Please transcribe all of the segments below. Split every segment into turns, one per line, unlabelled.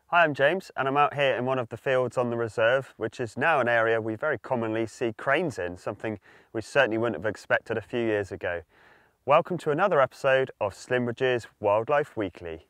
Hi, I'm James and I'm out here in one of the fields on the reserve, which is now an area we very commonly see cranes in, something we certainly wouldn't have expected a few years ago. Welcome to another episode of Slimbridge's Wildlife Weekly.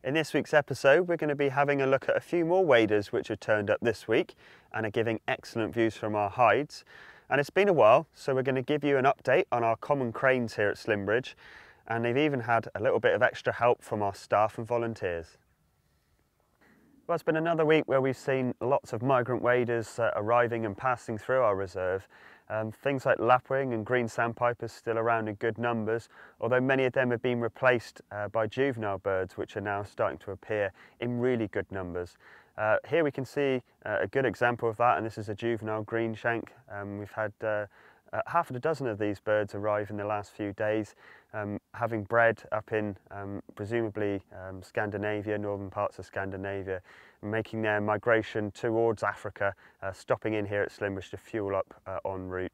In this week's episode, we're going to be having a look at a few more waders which have turned up this week and are giving excellent views from our hides. And it's been a while, so we're going to give you an update on our common cranes here at Slimbridge, and they've even had a little bit of extra help from our staff and volunteers. Well, it's been another week where we've seen lots of migrant waders arriving and passing through our reserve. Things like lapwing and green sandpipers still around in good numbers, although many of them have been replaced by juvenile birds, which are now starting to appear in really good numbers. Here we can see a good example of that, and this is a juvenile green shank. We've had half a dozen of these birds arrive in the last few days, having bred up in presumably Scandinavia, northern parts of Scandinavia, making their migration towards Africa, stopping in here at Slimbridge to fuel up en route.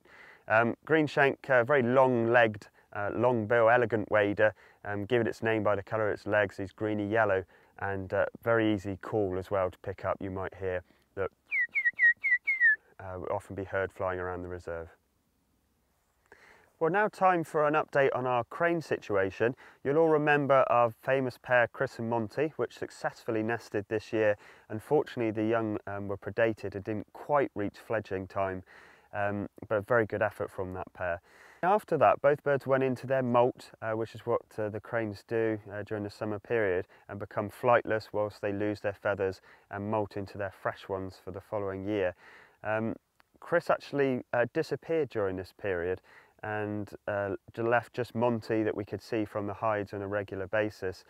Green shank, very long-legged, long-bill, elegant wader, given its name by the colour of its legs. He's greeny yellow and very easy call as well to pick up. You might hear that will often be heard flying around the reserve. Well, now time for an update on our crane situation. You'll all remember our famous pair, Chris and Monty, which successfully nested this year. Unfortunately, the young were predated and didn't quite reach fledgling time, but a very good effort from that pair. After that, both birds went into their molt, which is what the cranes do during the summer period, and become flightless whilst they lose their feathers and molt into their fresh ones for the following year. Chris actually disappeared during this period, and left just Monty that we could see from the hides on a regular basis,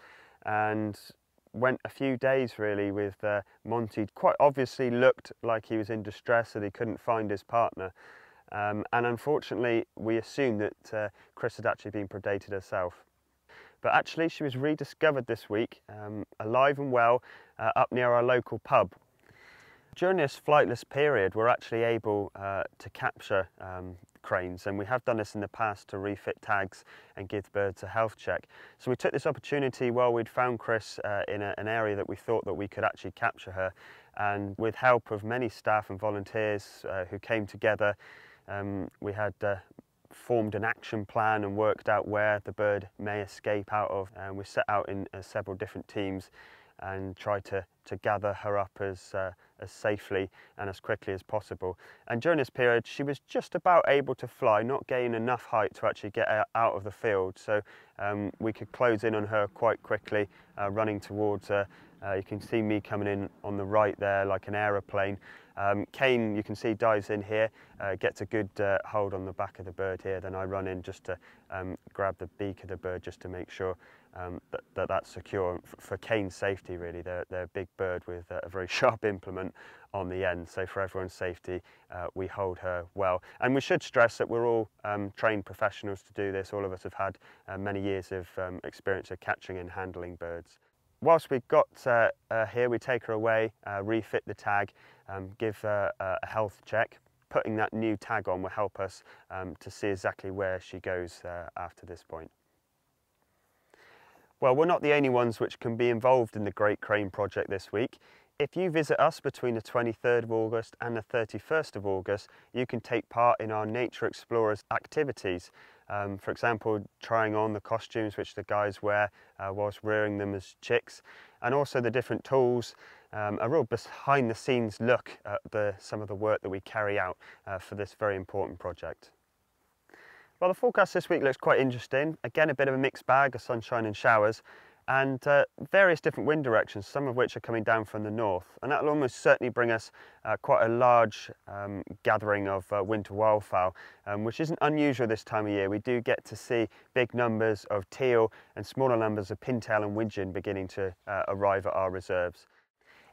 and went a few days really with Monty. Quite obviously looked like he was in distress, that he couldn't find his partner, and unfortunately we assumed that Chris had actually been predated herself. But actually she was rediscovered this week, alive and well, up near our local pub. During this flightless period, we're actually able to capture cranes, and we have done this in the past to refit tags and give birds a health check. So we took this opportunity while we'd found Chris in an area that we thought that we could actually capture her, and with help of many staff and volunteers who came together, we had formed an action plan and worked out where the bird may escape out of, and we set out in several different teams and tried to gather her up as safely and as quickly as possible. And during this period, she was just about able to fly, not gaining enough height to actually get out of the field. So we could close in on her quite quickly, running towards her. You can see me coming in on the right there like an aeroplane. Kane, you can see, dives in here, gets a good hold on the back of the bird here. Then I run in just to grab the beak of the bird, just to make sure that's secure for Kane's safety. Really, they're a big bird with a very sharp implement on the end. So for everyone's safety, we hold her well. And we should stress that we're all trained professionals to do this. All of us have had many years of experience of catching and handling birds. Whilst we've got here, we take her away, refit the tag, give her a health check. Putting that new tag on will help us to see exactly where she goes after this point. Well, we're not the only ones which can be involved in the Great Crane Project this week. If you visit us between the 23rd of August and the 31st of August, you can take part in our Nature Explorers activities. For example, trying on the costumes which the guys wear whilst rearing them as chicks, and also the different tools, a real behind-the-scenes look at some of the work that we carry out for this very important project. Well, the forecast this week looks quite interesting. Again, a bit of a mixed bag of sunshine and showers, and various different wind directions, some of which are coming down from the north, and that will almost certainly bring us quite a large gathering of winter wildfowl, which isn't unusual this time of year. We do get to see big numbers of teal and smaller numbers of pintail and widgeon beginning to arrive at our reserves.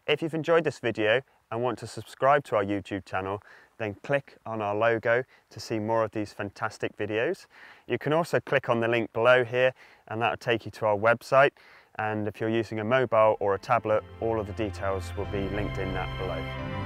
If you've enjoyed this video and want to subscribe to our YouTube channel, then click on our logo to see more of these fantastic videos. You can also click on the link below here, and that will take you to our website. and if you're using a mobile or a tablet, all of the details will be linked in that below.